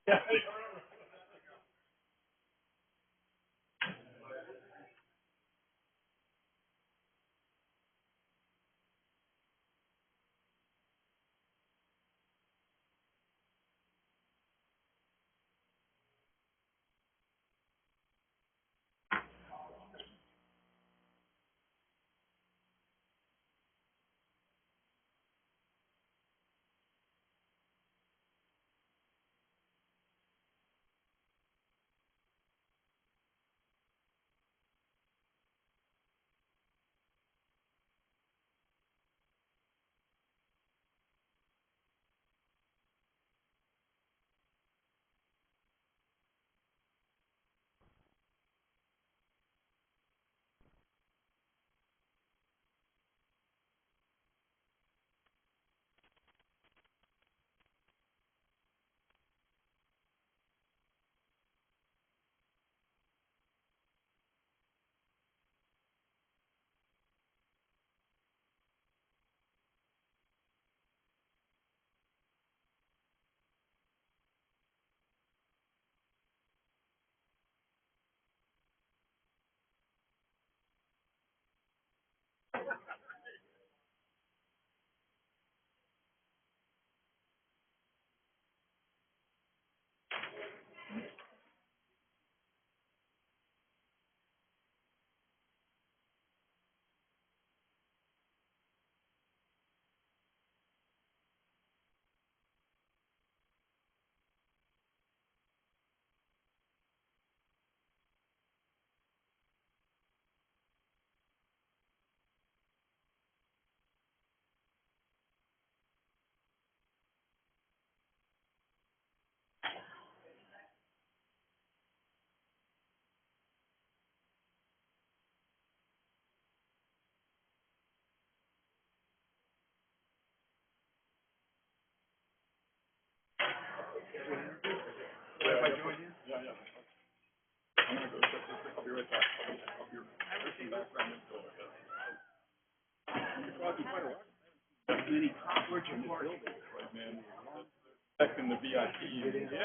Checking the VIP. Yeah.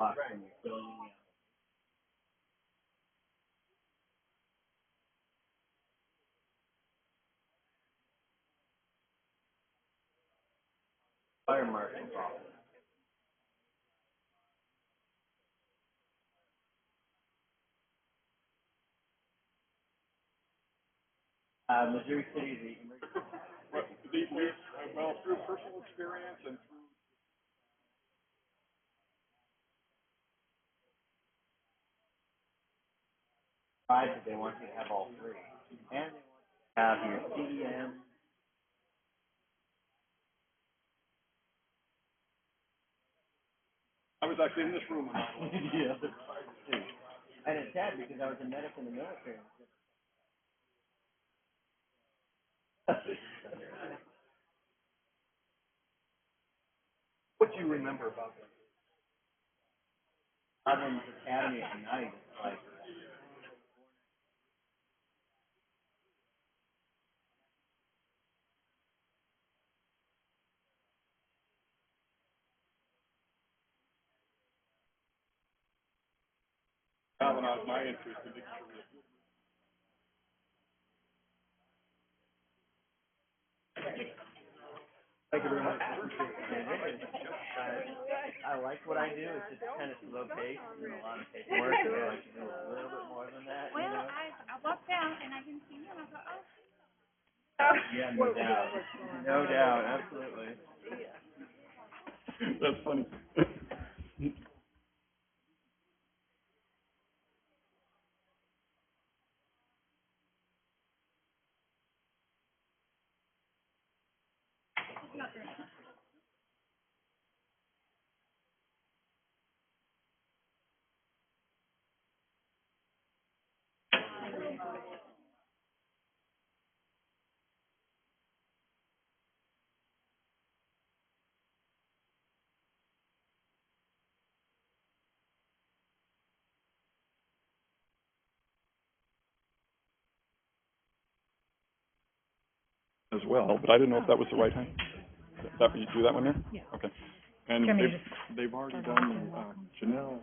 All right. Well, through personal experience and through I was actually in this room when what do you remember about that? Galvanized my interest in dictionary. Thank you very much. I like what I do. It's just kind of slow paced and a lot of paperwork. I like to do a little bit more than that. Well, I walked out and I can see you and I thought, oh. Yeah, no doubt. No doubt, absolutely. That's funny. As well, but I didn't know if that was the right time. That you do that one there? Yeah. Okay. And they've already done Janelle.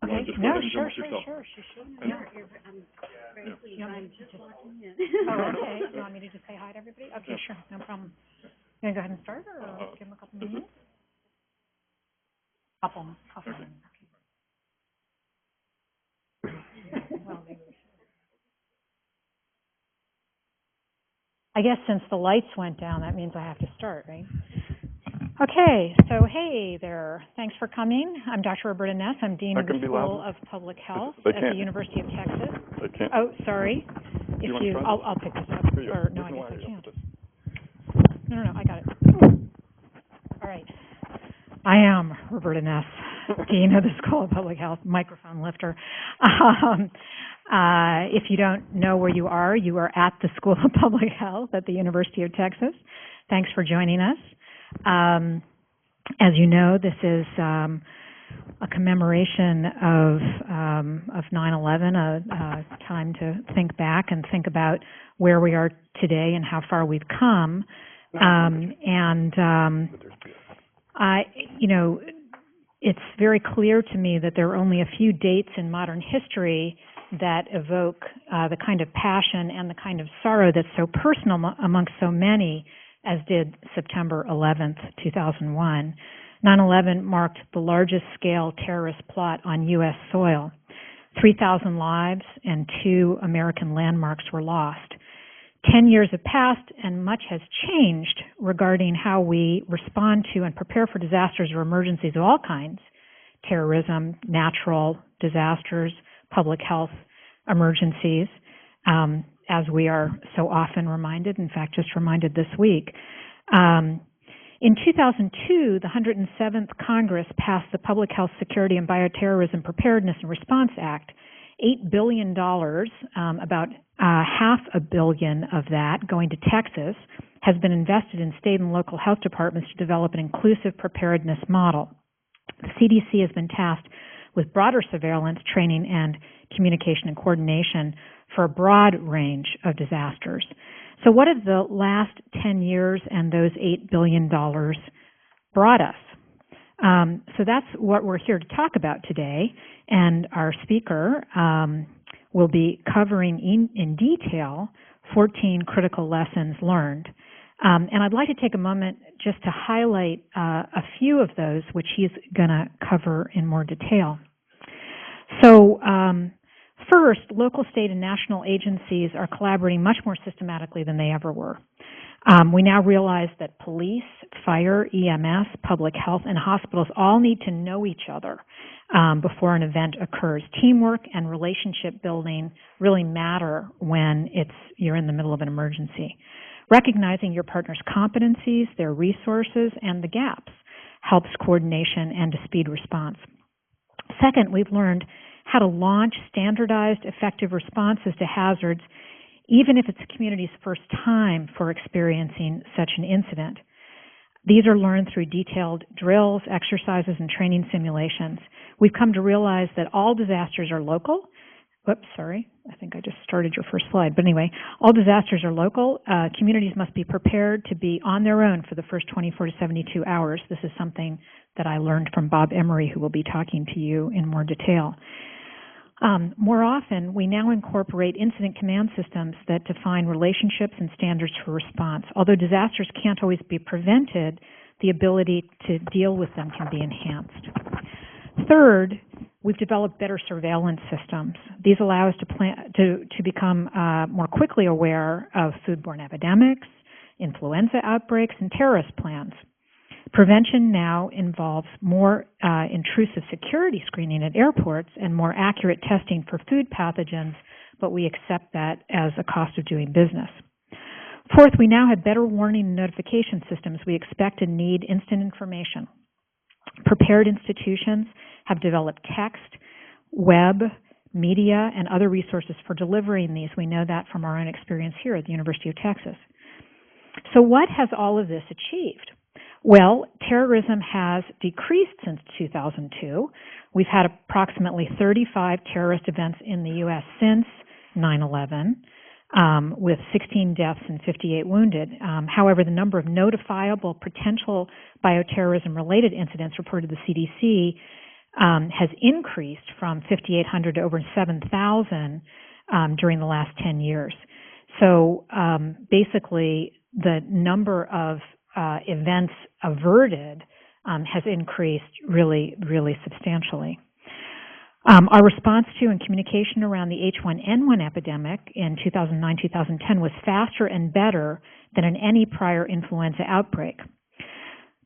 Okay. Just No, go ahead and sure. She should. Yeah. You want me to just, oh, okay. You want me to just say hi to everybody? Okay, Yeah. sure, no problem. You want to go ahead and start, or give them a couple minutes? Couple. Okay. Well, maybe we should. I guess since the lights went down, that means I have to start, right? Okay, so hey there. Thanks for coming. I'm Dr. Roberta Ness. I'm Dean of the School of Public Health at the University of Texas. They can't. Oh, sorry. If you I'll pick this up. Or no, I guess I can't. No, I got it. All right. I am Roberta Ness, Dean of the School of Public Health, microphone lifter. If you don't know where you are at the School of Public Health at the University of Texas. Thanks for joining us. As you know, this is a commemoration of 9/11, a time to think back and think about where we are today and how far we've come. It's very clear to me that there are only a few dates in modern history that evoke the kind of passion and the kind of sorrow that's so personal amongst so many as did September 11th, 2001. 9/11 marked the largest scale terrorist plot on U.S. soil. 3,000 lives and 2 American landmarks were lost. 10 years have passed and much has changed regarding how we respond to and prepare for disasters or emergencies of all kinds, terrorism, natural disasters, public health emergencies, as we are so often reminded, in fact, just reminded this week. In 2002, the 107th Congress passed the Public Health Security and Bioterrorism Preparedness and Response Act. $8 billion, about $500 million of that going to Texas, has been invested in state and local health departments to develop an inclusive preparedness model. The CDC has been tasked with broader surveillance, training, and communication and coordination for a broad range of disasters. So what have the last 10 years and those $8 billion brought us? So that's what we're here to talk about today, and our speaker will be covering in detail 14 critical lessons learned. And I'd like to take a moment just to highlight a few of those, which he's going to cover in more detail. So first, local, state, and national agencies are collaborating much more systematically than they ever were. We now realize that police, fire, EMS, public health, and hospitals all need to know each other before an event occurs. Teamwork and relationship building really matter when you're in the middle of an emergency. Recognizing your partner's competencies, their resources, and the gaps helps coordination and a speed response. Second, we've learned how to launch standardized, effective responses to hazards, even if it's the community's first time for experiencing such an incident. These are learned through detailed drills, exercises, and training simulations. We've come to realize that all disasters are local. Whoops, sorry, I think I just started your first slide. But anyway, all disasters are local. Communities must be prepared to be on their own for the first 24 to 72 hours. This is something that I learned from Bob Emery, who will be talking to you in more detail. More often, we now incorporate incident command systems that define relationships and standards for response. Although disasters can't always be prevented, the ability to deal with them can be enhanced. Third, we've developed better surveillance systems. These allow us to become more quickly aware of foodborne epidemics, influenza outbreaks, and terrorist plans. Prevention now involves more intrusive security screening at airports and more accurate testing for food pathogens, but we accept that as a cost of doing business. Fourth, we now have better warning and notification systems. We expect and need instant information. Prepared institutions have developed text, web, media, and other resources for delivering these. We know that from our own experience here at the University of Texas. So what has all of this achieved? Well, terrorism has decreased since 2002. We've had approximately 35 terrorist events in the U.S. since 9/11, with 16 deaths and 58 wounded. However, the number of notifiable potential bioterrorism-related incidents reported to the CDC has increased from 5,800 to over 7,000 during the last 10 years. So basically, the number of events averted has increased really, really substantially. Our response to and communication around the H1N1 epidemic in 2009-2010 was faster and better than in any prior influenza outbreak.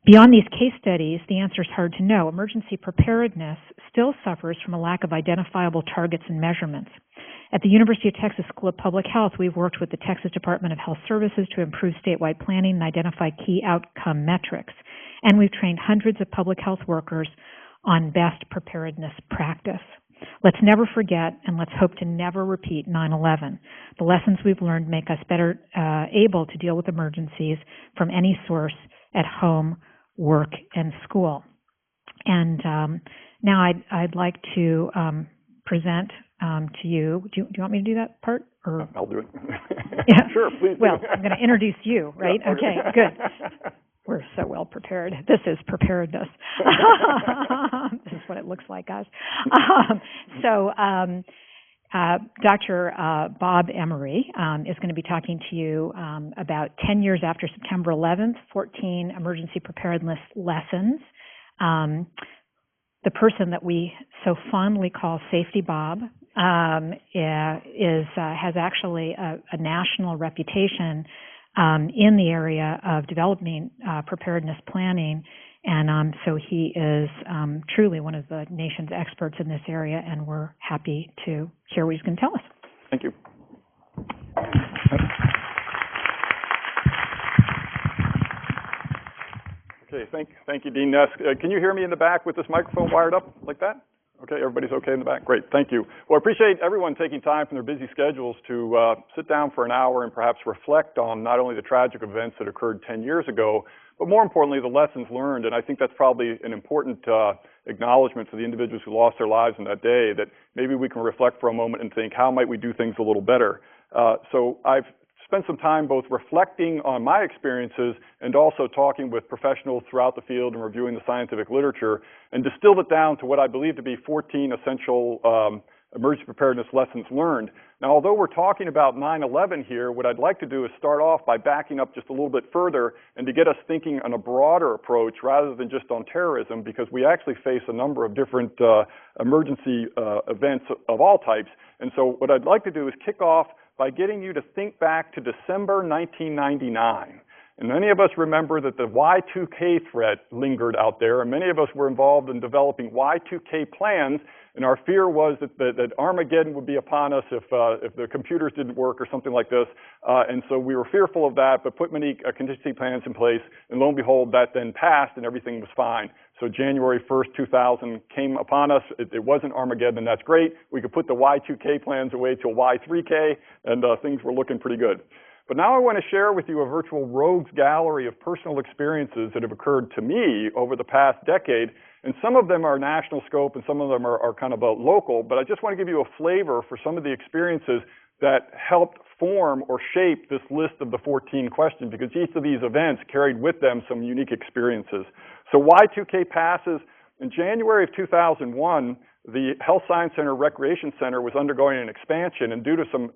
Beyond these case studies, the answer is hard to know. Emergency preparedness still suffers from a lack of identifiable targets and measurements. At the University of Texas School of Public Health, we've worked with the Texas Department of Health Services to improve statewide planning and identify key outcome metrics. And we've trained hundreds of public health workers on best preparedness practice. Let's never forget, and let's hope to never repeat 9/11. The lessons we've learned make us better able to deal with emergencies from any source at home, work, and school. And now I'd like to present to you. Do you want me to do that part? Or? I'll do it. Yeah. Sure, please. Well, I'm going to introduce you, right? Yeah, okay, good. We're so well prepared. This is preparedness. This is what it looks like, guys. Dr. Bob Emery is going to be talking to you about 10 years after September 11th, 14 emergency preparedness lessons. The person that we so fondly call Safety Bob has actually a national reputation in the area of developing preparedness planning, and so he is truly one of the nation's experts in this area, and we're happy to hear what he's going to tell us. Thank you. Okay, thank you, Dean Ness. Can you hear me in the back with this microphone wired up like that? Okay, everybody's okay in the back? Great, thank you. Well, I appreciate everyone taking time from their busy schedules to sit down for an hour and perhaps reflect on not only the tragic events that occurred 10 years ago, but more importantly, the lessons learned. And I think that's probably an important acknowledgement for the individuals who lost their lives in that day, that maybe we can reflect for a moment and think, how might we do things a little better? So I've spent some time both reflecting on my experiences and also talking with professionals throughout the field and reviewing the scientific literature, and distilled it down to what I believe to be 14 essential emergency preparedness lessons learned. Now, although we're talking about 9/11 here, what I'd like to do is start off by backing up just a little bit further and to get us thinking on a broader approach rather than just on terrorism, because we actually face a number of different emergency events of all types. And so what I'd like to do is kick off by getting you to think back to December 1999. And many of us remember that the Y2K threat lingered out there, and many of us were involved in developing Y2K plans, and our fear was that Armageddon would be upon us if the computers didn't work or something like this. And so we were fearful of that, but put many contingency plans in place, and lo and behold, that then passed and everything was fine. So January 1st, 2000 came upon us. It wasn't Armageddon, and that's great. We could put the Y2K plans away till Y3K, and things were looking pretty good. But now I want to share with you a virtual rogues gallery of personal experiences that have occurred to me over the past decade. And some of them are national scope and some of them are kind of local. But I just want to give you a flavor for some of the experiences that helped form or shape this list of the 14 questions, because each of these events carried with them some unique experiences. So Y2K passes. In January of 2001, the Health Science Center Recreation Center was undergoing an expansion, and due to some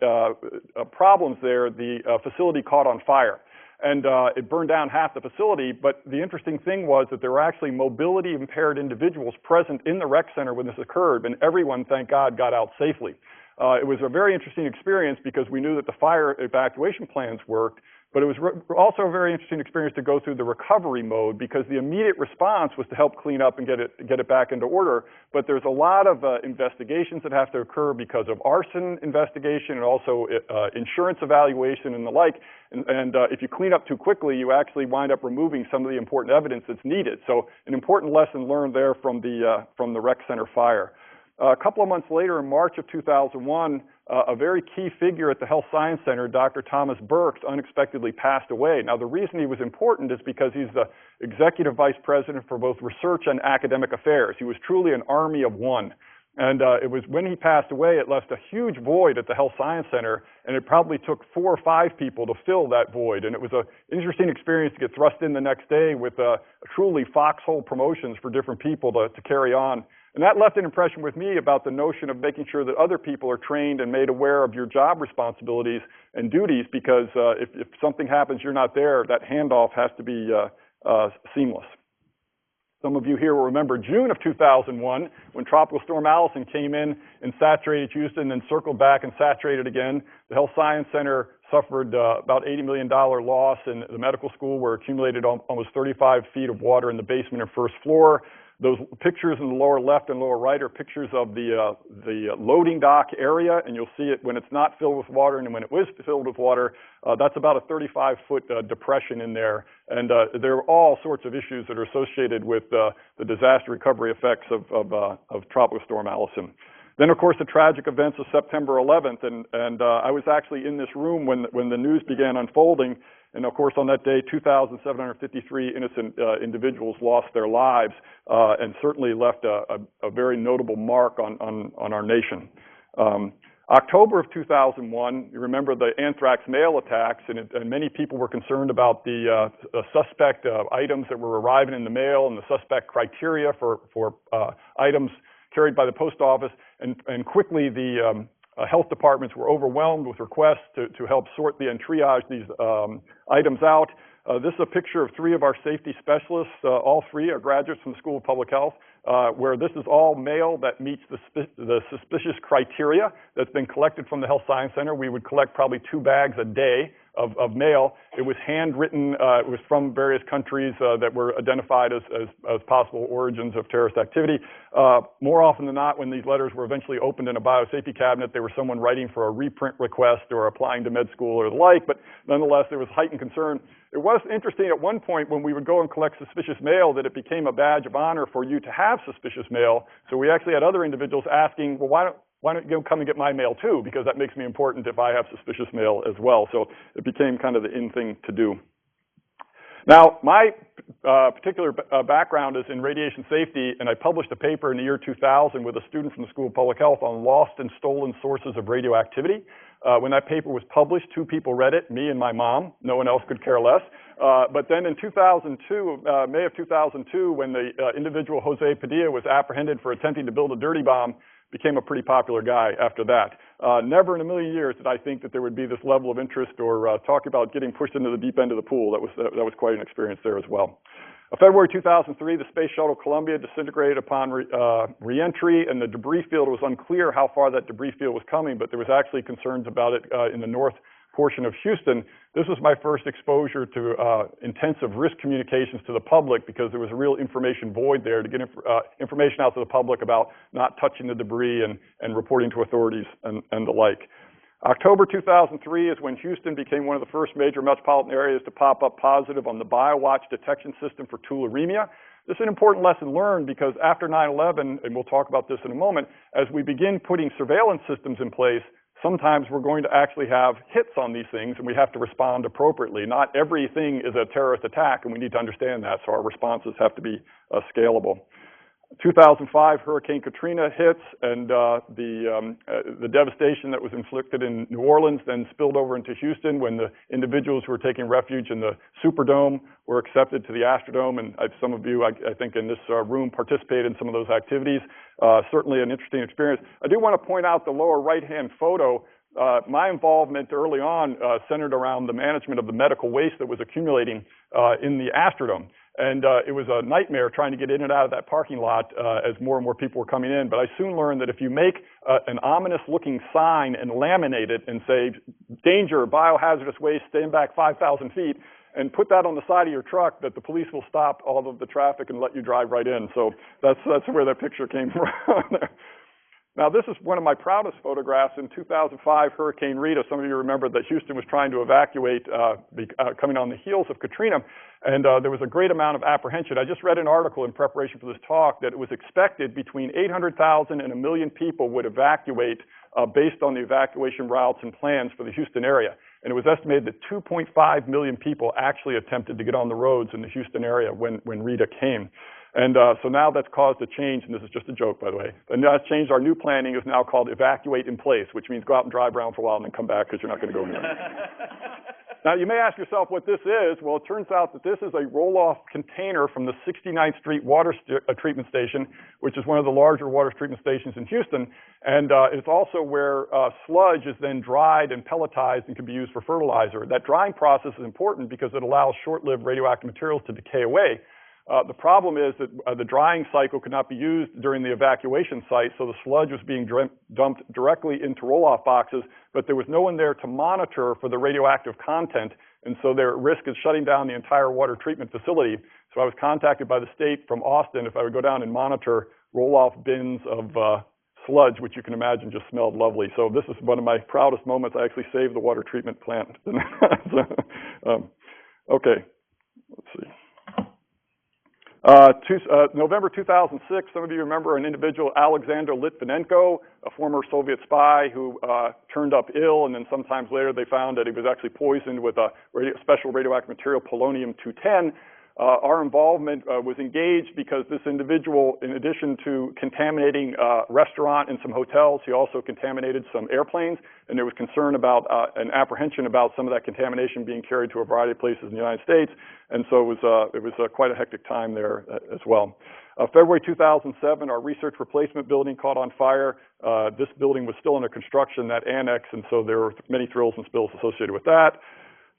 problems there, the facility caught on fire. And it burned down half the facility, but the interesting thing was that there were actually mobility impaired individuals present in the rec center when this occurred, and everyone, thank God, got out safely. It was a very interesting experience because we knew that the fire evacuation plans worked, but it was also a very interesting experience to go through the recovery mode, because the immediate response was to help clean up and get it back into order. But there's a lot of investigations that have to occur because of arson investigation and also insurance evaluation and the like. And if you clean up too quickly, you actually wind up removing some of the important evidence that's needed. So an important lesson learned there from the rec center fire. A couple of months later, in March of 2001, a very key figure at the Health Science Center, Dr. Thomas Burks, unexpectedly passed away. Now, the reason he was important is because he's the executive vice president for both research and academic affairs. He was truly an army of one. And it was when he passed away, it left a huge void at the Health Science Center, and it probably took 4 or 5 people to fill that void. And it was an interesting experience to get thrust in the next day with truly foxhole promotions for different people to carry on. And that left an impression with me about the notion of making sure that other people are trained and made aware of your job responsibilities and duties, because if something happens, you're not there, that handoff has to be seamless. Some of you here will remember June of 2001, when Tropical Storm Allison came in and saturated Houston and circled back and saturated again. The Health Science Center suffered about $80 million loss, and the medical school were accumulated almost 35 feet of water in the basement and first floor. Those pictures in the lower left and lower right are pictures of the loading dock area, and you'll see it when it's not filled with water, and when it was filled with water, that's about a 35-foot depression in there. And there are all sorts of issues that are associated with the disaster recovery effects of Tropical Storm Allison. Then, of course, the tragic events of September 11th, and I was actually in this room when the news began unfolding. And of course, on that day, 2,753 innocent individuals lost their lives, and certainly left a very notable mark on our nation. October of 2001, you remember the anthrax mail attacks, and many people were concerned about the suspect items that were arriving in the mail and the suspect criteria for items carried by the post office, and quickly the health departments were overwhelmed with requests to help sort and triage these items out. This is a picture of 3 of our safety specialists. All 3 are graduates from the School of Public Health, where this is all mail that meets the suspicious criteria that's been collected from the Health Science Center. We would collect probably 2 bags a day of mail. It was handwritten. It was from various countries that were identified as possible origins of terrorist activity. More often than not, when these letters were eventually opened in a biosafety cabinet, they were someone writing for a reprint request or applying to med school or the like, but nonetheless, there was heightened concern. It was interesting at one point when we would go and collect suspicious mail that it became a badge of honor for you to have suspicious mail. So we actually had other individuals asking, well, why don't you come and get my mail too? Because that makes me important if I have suspicious mail as well. So it became kind of the in thing to do. Now, my particular background is in radiation safety, and I published a paper in the year 2000 with a student from the School of Public Health on lost and stolen sources of radioactivity. When that paper was published, 2 people read it, me and my mom. No one else could care less. But then in 2002, May of 2002, when the individual Jose Padilla was apprehended for attempting to build a dirty bomb, became a pretty popular guy after that. Never in a million years did I think that there would be this level of interest or talk about getting pushed into the deep end of the pool. That was quite an experience there as well. February 2003, the Space Shuttle Columbia disintegrated upon re-entry, and the debris field was unclear how far that debris field was coming, but there was actually concerns about it in the north portion of Houston. This was my first exposure to intensive risk communications to the public, because there was a real information void there to get information out to the public about not touching the debris and reporting to authorities and the like. October 2003 is when Houston became one of the first major metropolitan areas to pop up positive on the BioWatch detection system for tularemia. This is an important lesson learned, because after 9/11, and we'll talk about this in a moment, as we begin putting surveillance systems in place, sometimes we're going to actually have hits on these things, and we have to respond appropriately. Not everything is a terrorist attack, and we need to understand that, so our responses have to be scalable. 2005, Hurricane Katrina hits, and the devastation that was inflicted in New Orleans then spilled over into Houston, when the individuals who were taking refuge in the Superdome were accepted to the Astrodome, and some of you, I think, in this room participated in some of those activities. Certainly an interesting experience. I do want to point out the lower right-hand photo. My involvement early on centered around the management of the medical waste that was accumulating in the Astrodome. And it was a nightmare trying to get in and out of that parking lot as more and more people were coming in. But I soon learned that if you make an ominous-looking sign and laminate it and say, "Danger, biohazardous waste, stand back 5,000 feet," and put that on the side of your truck, that the police will stop all of the traffic and let you drive right in. So that's where that picture came from. Now, this is one of my proudest photographs. In 2005, Hurricane Rita. Some of you remember that Houston was trying to evacuate coming on the heels of Katrina, and there was a great amount of apprehension. I just read an article in preparation for this talk that it was expected between 800,000 and 1 million people would evacuate based on the evacuation routes and plans for the Houston area. And it was estimated that 2.5 million people actually attempted to get on the roads in the Houston area when Rita came. And so now that's caused a change, and this is just a joke, by the way. And that's changed. Our new planning is now called evacuate in place, which means go out and drive around for a while and then come back, because you're not going to go anywhere. Now, you may ask yourself what this is. Well, it turns out that this is a roll-off container from the 69th Street water treatment station, which is one of the larger water treatment stations in Houston. And it's also where sludge is then dried and pelletized and can be used for fertilizer. That drying process is important because it allows short-lived radioactive materials to decay away. The problem is that the drying cycle could not be used during the evacuation site, so the sludge was being dumped directly into roll-off boxes, but there was no one there to monitor for the radioactive content, and so their risk is shutting down the entire water treatment facility. So I was contacted by the state from Austin if I would go down and monitor roll-off bins of sludge, which you can imagine just smelled lovely. So this is one of my proudest moments. I actually saved the water treatment plant. Okay, let's see. November 2006, some of you remember an individual, Alexander Litvinenko, a former Soviet spy who turned up ill, and then sometimes later they found that he was actually poisoned with a special radioactive material, polonium-210. Our involvement was engaged because this individual, in addition to contaminating a restaurant and some hotels, he also contaminated some airplanes, and there was concern about and apprehension about some of that contamination being carried to a variety of places in the United States, and so it was quite a hectic time there as well. February 2007, our research replacement building caught on fire. This building was still under construction, that annex, and so there were many thrills and spills associated with that.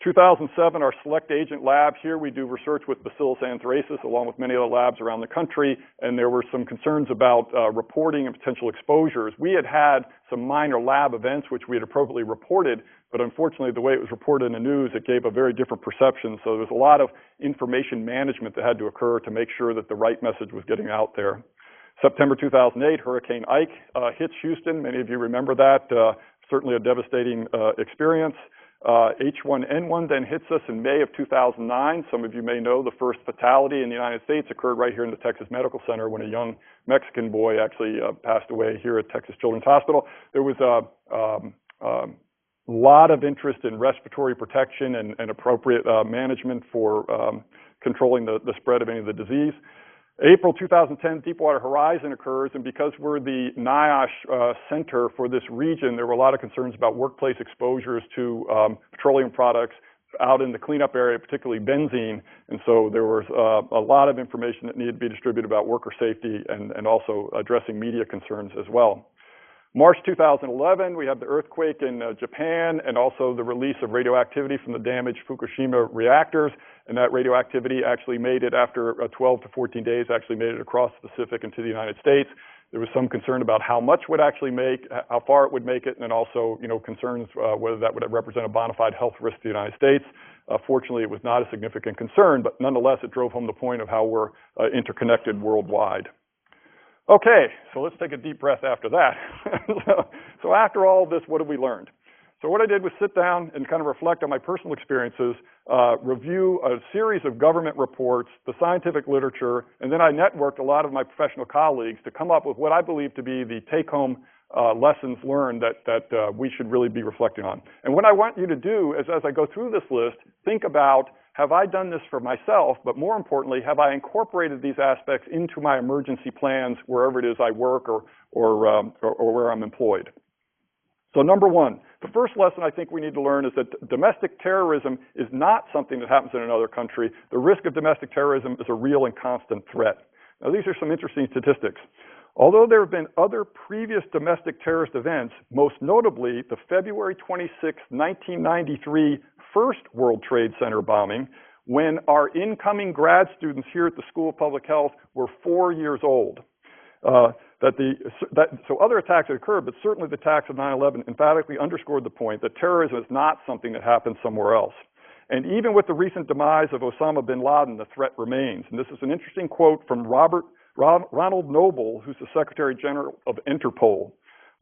2007, our select agent lab. Here we do research with Bacillus anthracis along with many other labs around the country, and there were some concerns about reporting and potential exposures. We had had some minor lab events which we had appropriately reported, but unfortunately the way it was reported in the news, it gave a very different perception. So there was a lot of information management that had to occur to make sure that the right message was getting out there. September 2008, Hurricane Ike hits Houston. Many of you remember that. Certainly a devastating experience. H1N1 then hits us in May of 2009. Some of you may know the first fatality in the United States occurred right here in the Texas Medical Center when a young Mexican boy actually passed away here at Texas Children's Hospital. There was a lot of interest in respiratory protection and appropriate management for controlling the spread of any of the disease. April 2010, Deepwater Horizon occurs, and because we're the NIOSH center for this region, there were a lot of concerns about workplace exposures to petroleum products out in the cleanup area, particularly benzene, and so there was a lot of information that needed to be distributed about worker safety and also addressing media concerns as well. March 2011, we had the earthquake in Japan and also the release of radioactivity from the damaged Fukushima reactors. And that radioactivity actually made it, after 12 to 14 days, actually made it across the Pacific into the United States. There was some concern about how much would actually make, how far it would make it, and then also, concerns whether that would represent a bona fide health risk to the United States. Fortunately, it was not a significant concern, but nonetheless, it drove home the point of how we're interconnected worldwide. Okay, so let's take a deep breath after that. So after all this, what have we learned? So what I did was sit down and kind of reflect on my personal experiences, review a series of government reports, the scientific literature, and then I networked a lot of my professional colleagues to come up with what I believe to be the take-home lessons learned that we should really be reflecting on. And what I want you to do is, as I go through this list, think about, have I done this for myself, but more importantly, have I incorporated these aspects into my emergency plans wherever it is I work or where I'm employed? So number one, the first lesson I think we need to learn is that domestic terrorism is not something that happens in another country. The risk of domestic terrorism is a real and constant threat. Now, these are some interesting statistics. Although there have been other previous domestic terrorist events, most notably the February 26, 1993 First World Trade Center bombing, when our incoming grad students here at the School of Public Health were 4 years old. So other attacks had occurred, but certainly the attacks of 9/11 emphatically underscored the point that terrorism is not something that happens somewhere else. And even with the recent demise of Osama bin Laden, the threat remains. And this is an interesting quote from Ronald Noble, who's the Secretary General of Interpol.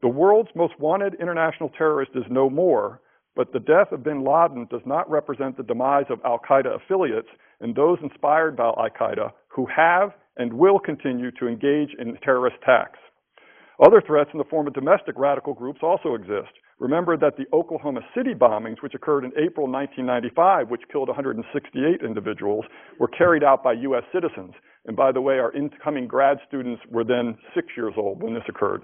The world's most wanted international terrorist is no more, but the death of bin Laden does not represent the demise of al-Qaeda affiliates and those inspired by al-Qaeda who have and will continue to engage in terrorist attacks. Other threats in the form of domestic radical groups also exist. Remember that the Oklahoma City bombings, which occurred in April 1995, which killed 168 individuals, were carried out by U.S. citizens. And by the way, our incoming grad students were then 6 years old when this occurred.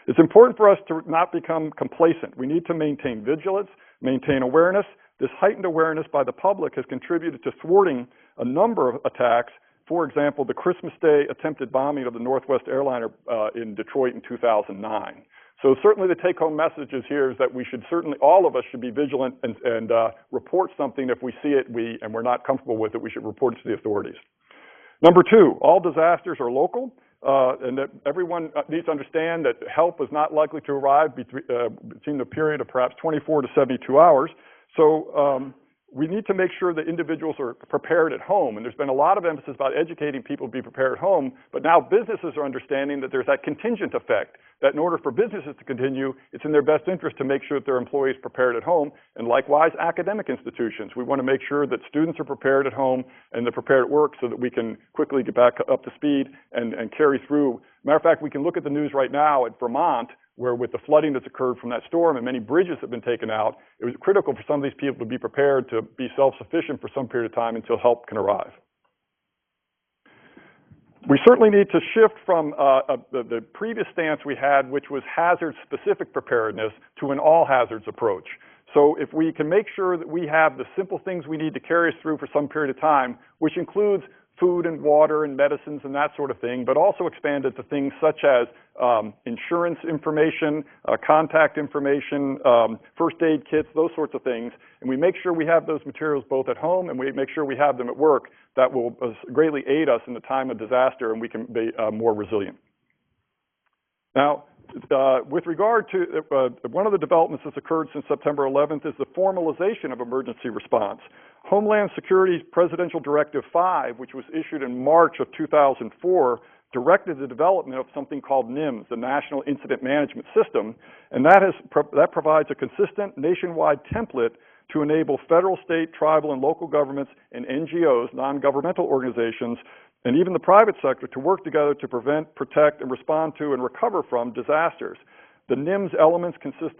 It's important for us to not become complacent. We need to maintain vigilance, maintain awareness. This heightened awareness by the public has contributed to thwarting a number of attacks. For example, the Christmas Day attempted bombing of the Northwest airliner in Detroit in 2009. So certainly the take-home message is here is that we should certainly, all of us should be vigilant and report something if we see it and we're not comfortable with it, we should report it to the authorities. Number two, all disasters are local, and that everyone needs to understand that help is not likely to arrive between the period of perhaps 24 to 72 hours. So we need to make sure that individuals are prepared at home. And there's been a lot of emphasis about educating people to be prepared at home, but now businesses are understanding that there's that contingent effect, that in order for businesses to continue, it's in their best interest to make sure that their employees are prepared at home. And likewise, academic institutions. We want to make sure that students are prepared at home and they're prepared at work so that we can quickly get back up to speed and carry through. Matter of fact, we can look at the news right now at Vermont, where with the flooding that's occurred from that storm and many bridges have been taken out, it was critical for some of these people to be prepared to be self-sufficient for some period of time until help can arrive. We certainly need to shift from the previous stance we had, which was hazard-specific preparedness, to an all-hazards approach. So if we can make sure that we have the simple things we need to carry us through for some period of time, which includes food and water and medicines and that sort of thing, but also expanded to things such as insurance information, contact information, first aid kits, those sorts of things. And we make sure we have those materials both at home and we make sure we have them at work. That will greatly aid us in the time of disaster and we can be more resilient. Now, with regard to one of the developments that's occurred since September 11th is the formalization of emergency response. Homeland Security's Presidential Directive 5, which was issued in March of 2004, directed the development of something called NIMS, the National Incident Management System, and that provides a consistent nationwide template to enable federal, state, tribal, and local governments and NGOs, non-governmental organizations, and even the private sector to work together to prevent, protect, and respond to and recover from disasters. The NIMS elements consist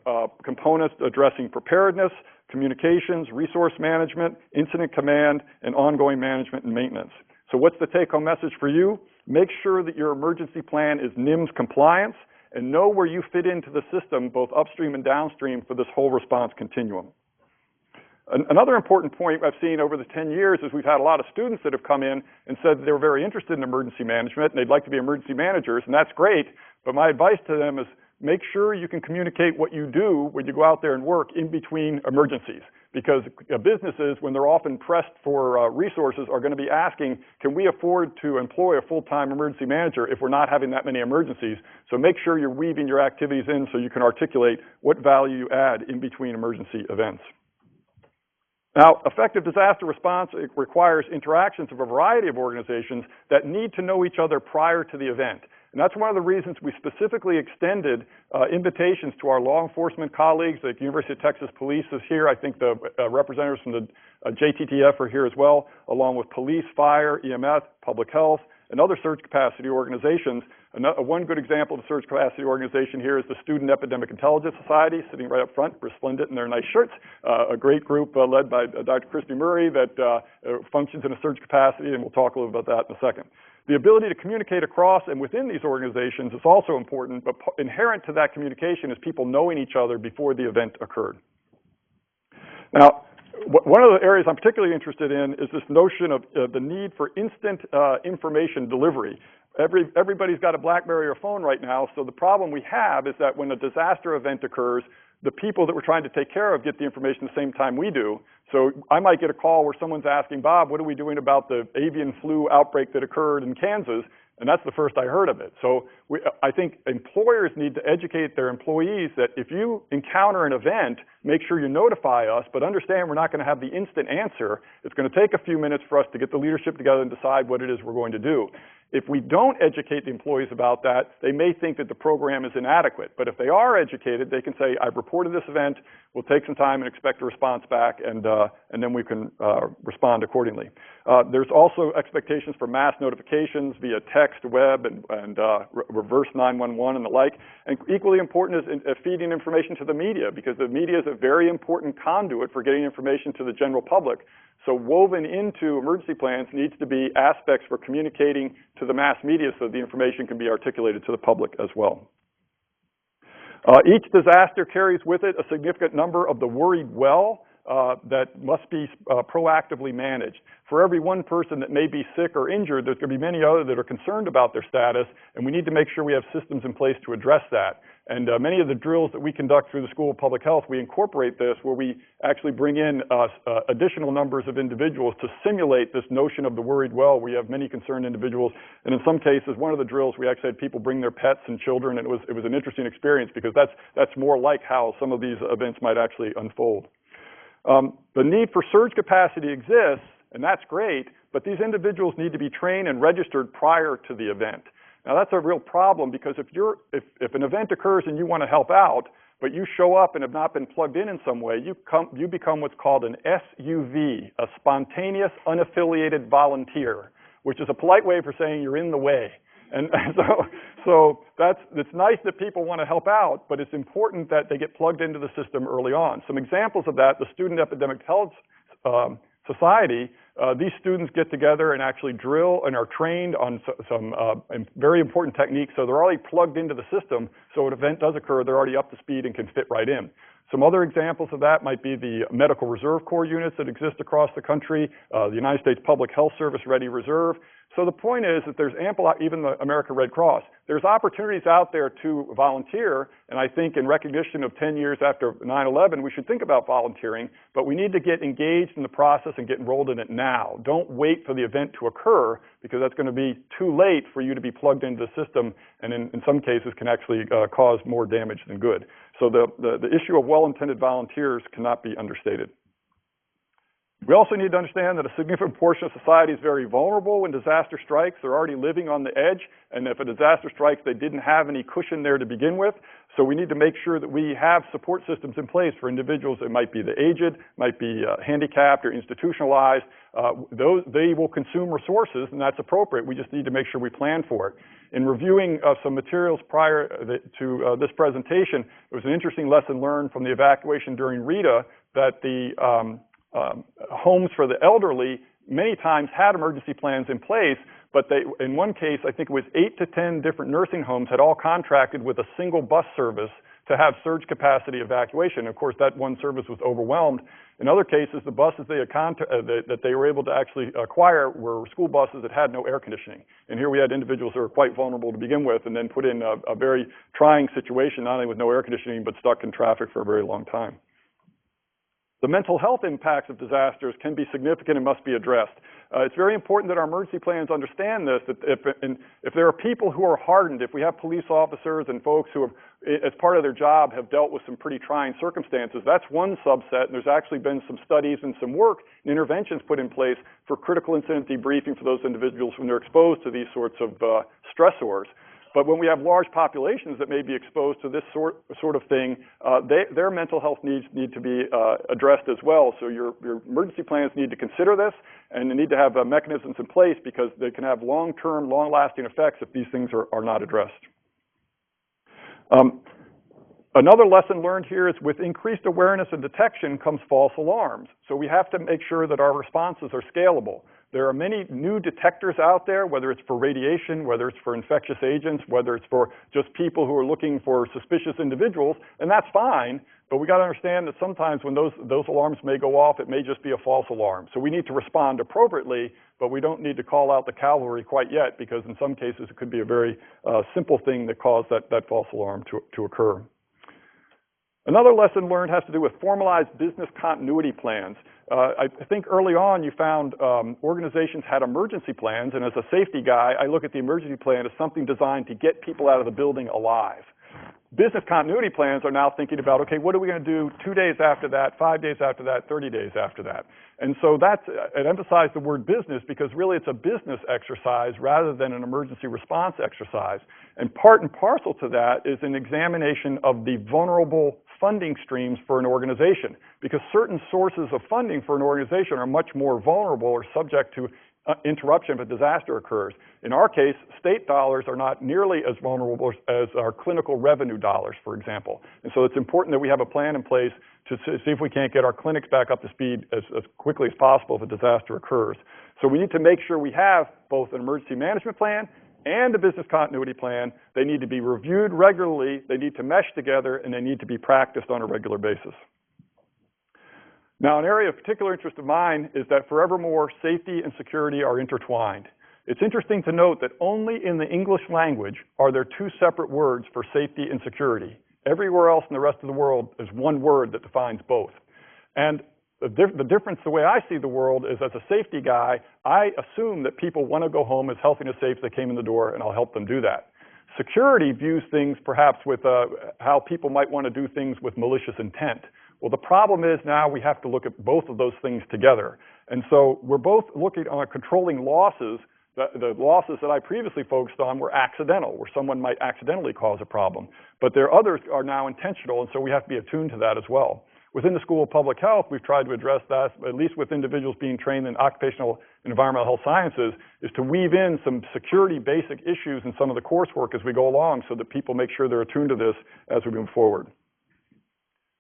of components addressing preparedness, communications, resource management, incident command, and ongoing management and maintenance. So what's the take-home message for you? Make sure that your emergency plan is NIMS compliance and know where you fit into the system, both upstream and downstream, for this whole response continuum. Another important point I've seen over the 10 years is we've had a lot of students that have come in and said that they were very interested in emergency management and they'd like to be emergency managers, and that's great, but my advice to them is make sure you can communicate what you do when you go out there and work in between emergencies. Because businesses, when they're often pressed for resources, are going to be asking, can we afford to employ a full-time emergency manager if we're not having that many emergencies? So make sure you're weaving your activities in so you can articulate what value you add in between emergency events. Now, effective disaster response requires interactions of a variety of organizations that need to know each other prior to the event. And that's one of the reasons we specifically extended invitations to our law enforcement colleagues. The University of Texas Police is here. I think the representatives from the JTTF are here as well, along with police, fire, EMS, public health, and other surge capacity organizations. One good example of a surge capacity organization here is the Student Epidemic Intelligence Society, sitting right up front, resplendent in their nice shirts. A great group led by Dr. Christy Murray that functions in a surge capacity, and we'll talk a little about that in a second. The ability to communicate across and within these organizations is also important, but inherent to that communication is people knowing each other before the event occurred. Now, one of the areas I'm particularly interested in is this notion of the need for instant information delivery. Everybody's got a BlackBerry or phone right now, so the problem we have is that when a disaster event occurs, the people that we're trying to take care of get the information the same time we do. So I might get a call where someone's asking, Bob, what are we doing about the avian flu outbreak that occurred in Kansas? And that's the first I heard of it. So I think employers need to educate their employees that if you encounter an event, make sure you notify us, but understand we're not going to have the instant answer. It's going to take a few minutes for us to get the leadership together and decide what it is we're going to do. If we don't educate the employees about that, they may think that the program is inadequate. But if they are educated, they can say, I've reported this event, we'll take some time and expect a response back, and then we can respond accordingly. There's also expectations for mass notifications via text, web, and reverse 911 and the like. And equally important is feeding information to the media, because the media is a very important conduit for getting information to the general public. So woven into emergency plans needs to be aspects for communicating to the mass media so the information can be articulated to the public as well. Each disaster carries with it a significant number of the worried well that must be proactively managed. For every one person that may be sick or injured, there's going to be many others that are concerned about their status, and we need to make sure we have systems in place to address that. And many of the drills that we conduct through the School of Public Health, we incorporate this where we actually bring in additional numbers of individuals to simulate this notion of the worried well. We have many concerned individuals, and in some cases, one of the drills, we actually had people bring their pets and children, and it was an interesting experience because that's more like how some of these events might actually unfold. The need for surge capacity exists, and that's great, but these individuals need to be trained and registered prior to the event. Now that's a real problem because if an event occurs and you want to help out, but you show up and have not been plugged in some way, you become what's called an SUV, a spontaneous unaffiliated volunteer, which is a polite way for saying you're in the way. And so it's nice that people want to help out, but it's important that they get plugged into the system early on. Some examples of that, the Student Epidemic Intelligence Society, these students get together and actually drill and are trained on some very important techniques, so they're already plugged into the system, so when an event does occur, they're already up to speed and can fit right in. Some other examples of that might be the Medical Reserve Corps units that exist across the country, the United States Public Health Service Ready Reserve. So the point is that there's ample, even the American Red Cross, there's opportunities out there to volunteer, and I think in recognition of 10 years after 9/11, we should think about volunteering, but we need to get engaged in the process and get enrolled in it now. Don't wait for the event to occur, because that's going to be too late for you to be plugged into the system, and in some cases can actually cause more damage than good. So the issue of well-intended volunteers cannot be understated. We also need to understand that a significant portion of society is very vulnerable when disaster strikes. They're already living on the edge, and if a disaster strikes, they didn't have any cushion there to begin with. So we need to make sure that we have support systems in place for individuals that might be the aged, might be handicapped or institutionalized. They will consume resources, and that's appropriate. We just need to make sure we plan for it. In reviewing some materials prior to this presentation, it was an interesting lesson learned from the evacuation during Rita that the homes for the elderly many times had emergency plans in place, but in one case, I think it was 8 to 10 different nursing homes had all contracted with a single bus service to have surge capacity evacuation. Of course, that one service was overwhelmed. In other cases, the buses that they were able to actually acquire were school buses that had no air conditioning. And here we had individuals who were quite vulnerable to begin with and then put in a very trying situation, not only with no air conditioning, but stuck in traffic for a very long time. The mental health impacts of disasters can be significant and must be addressed. It's very important that our emergency plans understand this, that if there are people who are hardened, if we have police officers and folks who have, as part of their job, have dealt with some pretty trying circumstances, that's one subset, and there's actually been some studies and some work and interventions put in place for critical incident debriefing for those individuals when they're exposed to these sorts of stressors. But when we have large populations that may be exposed to this sort of thing, their mental health needs need to be addressed as well. So your emergency plans need to consider this, and they need to have mechanisms in place because they can have long-term, long-lasting effects if these things are not addressed. Another lesson learned here is with increased awareness and detection comes false alarms. So we have to make sure that our responses are scalable. There are many new detectors out there, whether it's for radiation, whether it's for infectious agents, whether it's for just people who are looking for suspicious individuals, and that's fine, but we got to understand that sometimes when those alarms may go off, it may just be a false alarm. So we need to respond appropriately, but we don't need to call out the cavalry quite yet, because in some cases it could be a very simple thing that caused that false alarm to occur. Another lesson learned has to do with formalized business continuity plans. I think early on you found organizations had emergency plans, and as a safety guy, I look at the emergency plan as something designed to get people out of the building alive. Business continuity plans are now thinking about, okay, what are we going to do 2 days after that, 5 days after that, 30 days after that? And so that's, it emphasized the word business because really it's a business exercise rather than an emergency response exercise. And part and parcel to that is an examination of the vulnerable funding streams for an organization, because certain sources of funding for an organization are much more vulnerable or subject to interruption if a disaster occurs. In our case, state dollars are not nearly as vulnerable as our clinical revenue dollars, for example. And so it's important that we have a plan in place to see if we can't get our clinics back up to speed as quickly as possible if a disaster occurs. So we need to make sure we have both an emergency management plan and a business continuity plan. They need to be reviewed regularly, they need to mesh together, and they need to be practiced on a regular basis. Now, an area of particular interest of mine is that forevermore, safety and security are intertwined. It's interesting to note that only in the English language are there two separate words for safety and security. Everywhere else in the rest of the world is one word that defines both. And the difference, the way I see the world, is as a safety guy, I assume that people want to go home as healthy and as safe as they came in the door, and I'll help them do that. Security views things perhaps with how people might want to do things with malicious intent. Well, the problem is now we have to look at both of those things together. And so we're both looking on controlling losses. The losses that I previously focused on were accidental, where someone might accidentally cause a problem. But there are others are now intentional, and so we have to be attuned to that as well. Within the School of Public Health, we've tried to address that, at least with individuals being trained in occupational and environmental health sciences, is to weave in some security basic issues in some of the coursework as we go along so that people make sure they're attuned to this as we move forward.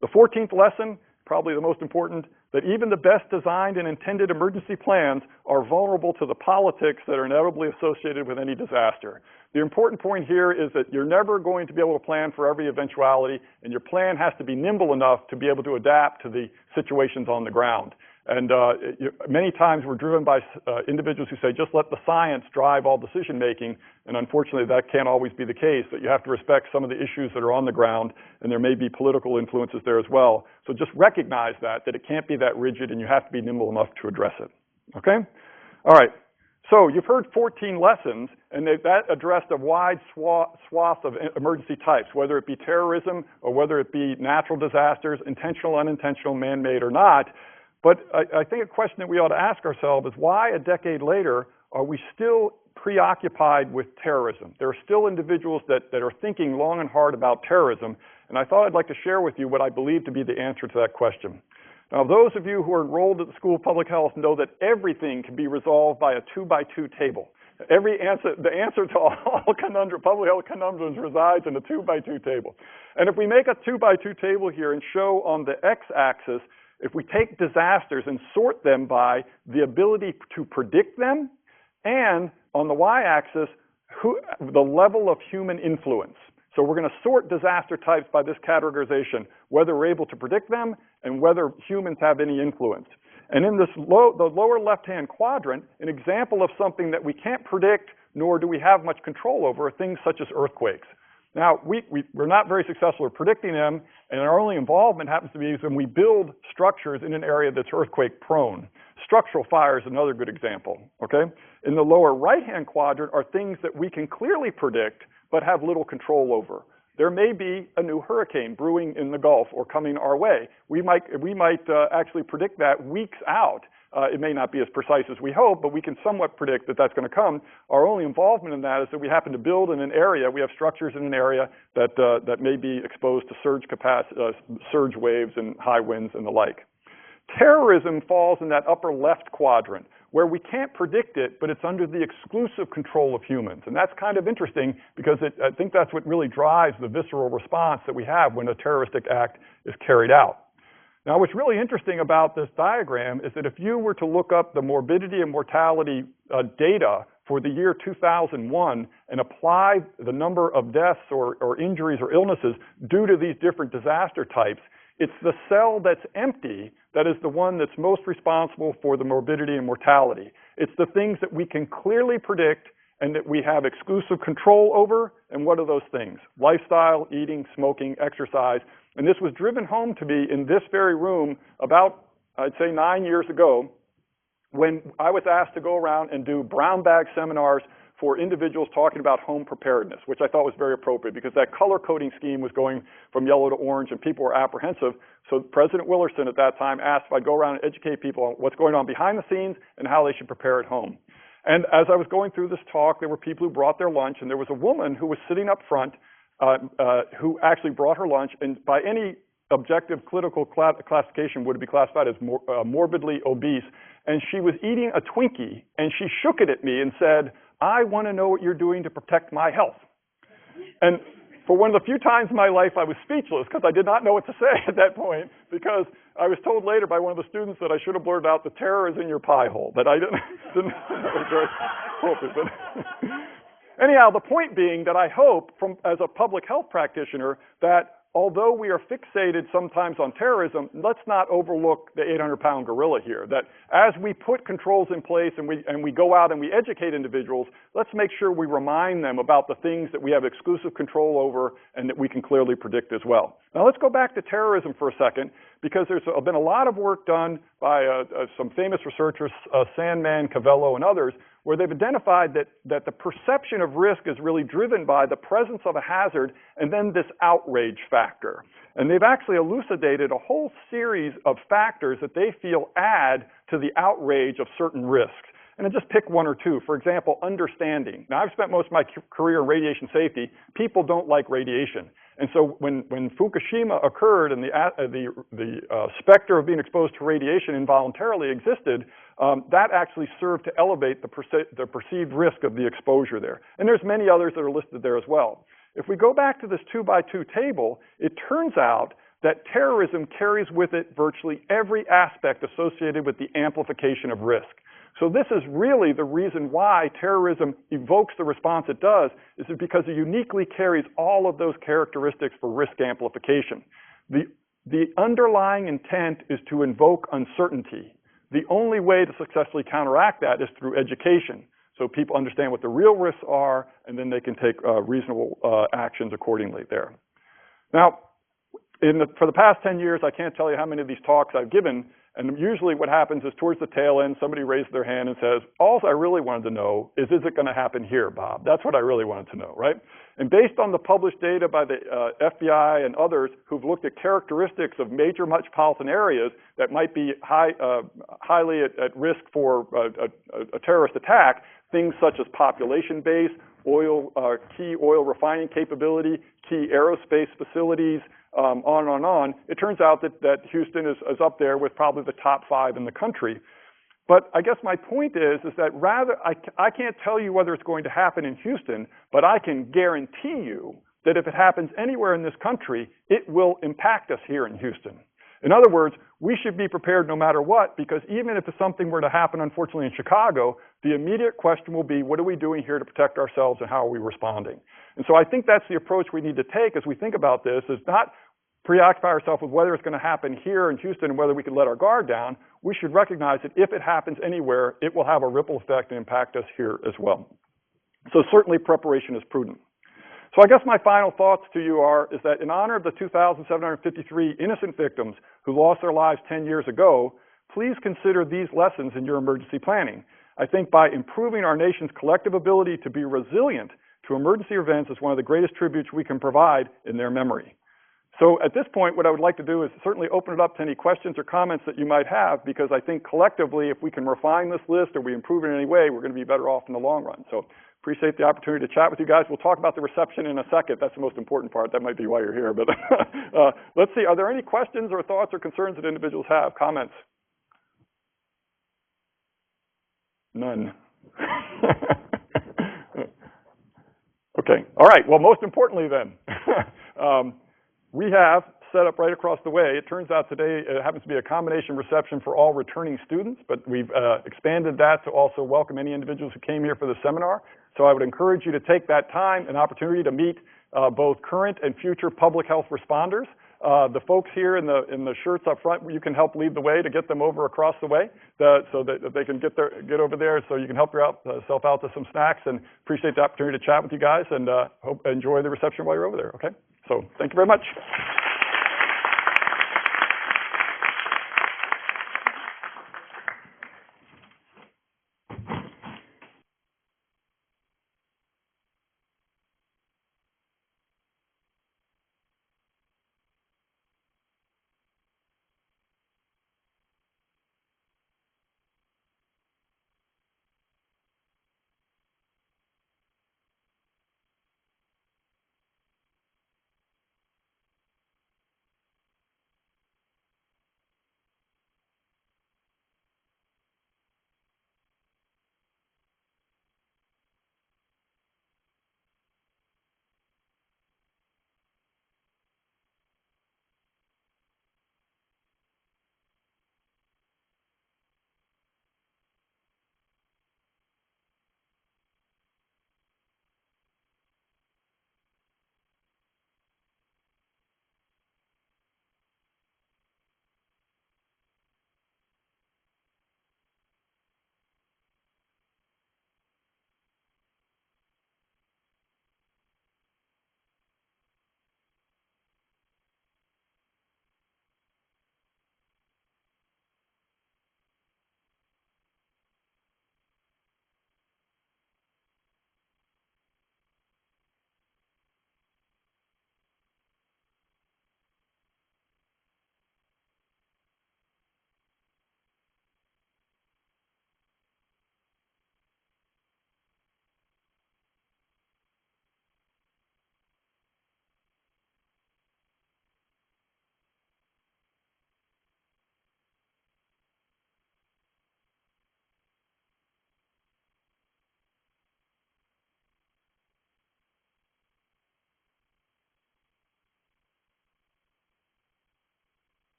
The 14th lesson, probably the most important, that even the best designed and intended emergency plans are vulnerable to the politics that are inevitably associated with any disaster. The important point here is that you're never going to be able to plan for every eventuality, and your plan has to be nimble enough to be able to adapt to the situations on the ground. And many times we're driven by individuals who say, just let the science drive all decision making, and unfortunately that can't always be the case, that you have to respect some of the issues that are on the ground, and there may be political influences there as well. So just recognize that it can't be that rigid, and you have to be nimble enough to address it. Okay? All right. So you've heard 14 lessons, and that addressed a wide swath of emergency types, whether it be terrorism or whether it be natural disasters, intentional, unintentional, man-made or not. But I think a question that we ought to ask ourselves is why a decade later are we still preoccupied with terrorism? There are still individuals that are thinking long and hard about terrorism, and I thought I'd like to share with you what I believe to be the answer to that question. Now, those of you who are enrolled at the School of Public Health know that everything can be resolved by a 2x2 table. The answer to all public health conundrums resides in a 2x2 table. And if we make a 2x2 table here and show on the x-axis, if we take disasters and sort them by the ability to predict them, and on the y-axis, the level of human influence. So we're going to sort disaster types by this categorization, whether we're able to predict them and whether humans have any influence. And in this the lower left-hand quadrant, an example of something that we can't predict nor do we have much control over are things such as earthquakes. Now, we're not very successful at predicting them, and our only involvement happens to be when we build structures in an area that's earthquake prone. Structural fire is another good example, okay? In the lower right-hand quadrant are things that we can clearly predict but have little control over. There may be a new hurricane brewing in the Gulf or coming our way. We might actually predict that weeks out. It may not be as precise as we hope, but we can somewhat predict that that's going to come. Our only involvement in that is that we happen to build in an area, we have structures in an area that may be exposed to surge waves and high winds and the like. Terrorism falls in that upper left quadrant, where we can't predict it, but it's under the exclusive control of humans. And that's kind of interesting because I think that's what really drives the visceral response that we have when a terroristic act is carried out. Now, what's really interesting about this diagram is that if you were to look up the morbidity and mortality data for the year 2001 and apply the number of deaths or injuries or illnesses due to these different disaster types, it's the cell that's empty that is the one that's most responsible for the morbidity and mortality. It's the things that we can clearly predict and that we have exclusive control over. And what are those things? Lifestyle, eating, smoking, exercise. And this was driven home to me in this very room about, I'd say, 9 years ago, when I was asked to go around and do brown bag seminars for individuals talking about home preparedness, which I thought was very appropriate because that color coding scheme was going from yellow to orange and people were apprehensive. So President Willerson at that time asked if I'd go around and educate people on what's going on behind the scenes and how they should prepare at home. And as I was going through this talk, there were people who brought their lunch, and there was a woman who was sitting up front who actually brought her lunch, and by any objective clinical classification would be classified as morbidly obese. And she was eating a Twinkie, and she shook it at me and said, "I want to know what you're doing to protect my health." And for one of the few times in my life, I was speechless because I did not know what to say at that point, because I was told later by one of the students that I should have blurted out, "The terror is in your pie hole," but I didn't very appropriate. Anyhow, the point being that I hope, as a public health practitioner, that although we are fixated sometimes on terrorism, let's not overlook the 800-pound gorilla here. That as we put controls in place and we go out and we educate individuals, let's make sure we remind them about the things that we have exclusive control over and that we can clearly predict as well. Now let's go back to terrorism for a second, because there's been a lot of work done by some famous researchers, Sandman, Cavello, and others, where they've identified that the perception of risk is really driven by the presence of a hazard and then this outrage factor. And they've actually elucidated a whole series of factors that they feel add to the outrage of certain risks. And I'll just pick one or two. For example, understanding. Now, I've spent most of my career in radiation safety. People don't like radiation. And so when Fukushima occurred and the specter of being exposed to radiation involuntarily existed, that actually served to elevate the perceived risk of the exposure there. And there's many others that are listed there as well. If we go back to this 2x2 table, it turns out that terrorism carries with it virtually every aspect associated with the amplification of risk. So this is really the reason why terrorism evokes the response it does, is because it uniquely carries all of those characteristics for risk amplification. The underlying intent is to invoke uncertainty. The only way to successfully counteract that is through education. So people understand what the real risks are, and then they can take reasonable actions accordingly there. Now, for the past 10 years, I can't tell you how many of these talks I've given, and usually what happens is towards the tail end, somebody raises their hand and says, "All I really wanted to know is it going to happen here, Bob?" That's what I really wanted to know, right? And based on the published data by the FBI and others who've looked at characteristics of major metropolitan areas that might be highly at risk for a terrorist attack, things such as population base, key oil refining capability, key aerospace facilities, on and on. It turns out that Houston is up there with probably the top 5 in the country. But I guess my point is that rather, I can't tell you whether it's going to happen in Houston, but I can guarantee you that if it happens anywhere in this country, it will impact us here in Houston. In other words, we should be prepared no matter what, because even if something were to happen, unfortunately, in Chicago, the immediate question will be, what are we doing here to protect ourselves and how are we responding? And so I think that's the approach we need to take as we think about this, is not preoccupy ourselves with whether it's going to happen here in Houston and whether we can let our guard down. We should recognize that if it happens anywhere, it will have a ripple effect and impact us here as well. So certainly preparation is prudent. So I guess my final thoughts to you is that in honor of the 2,753 innocent victims who lost their lives 10 years ago, please consider these lessons in your emergency planning. I think by improving our nation's collective ability to be resilient to emergency events is one of the greatest tributes we can provide in their memory. So at this point, what I would like to do is certainly open it up to any questions or comments that you might have, because I think collectively, if we can refine this list or we improve it in any way, we're going to be better off in the long run. So appreciate the opportunity to chat with you guys. We'll talk about the reception in a second. That's the most important part. That might be why you're here. But let's see. Are there any questions or thoughts or concerns that individuals have? Comments? None. Okay. All right. Well, most importantly then, we have set up right across the way. It turns out today it happens to be a combination reception for all returning students, but we've expanded that to also welcome any individuals who came here for the seminar. So I would encourage you to take that time and opportunity to meet both current and future public health responders. The folks here in the shirts up front, you can help lead the way to get them over across the way, so that they can get over there, so you can help yourself out to some snacks. And appreciate the opportunity to chat with you guys, and hope enjoy the reception while you're over there. Okay, so thank you very much.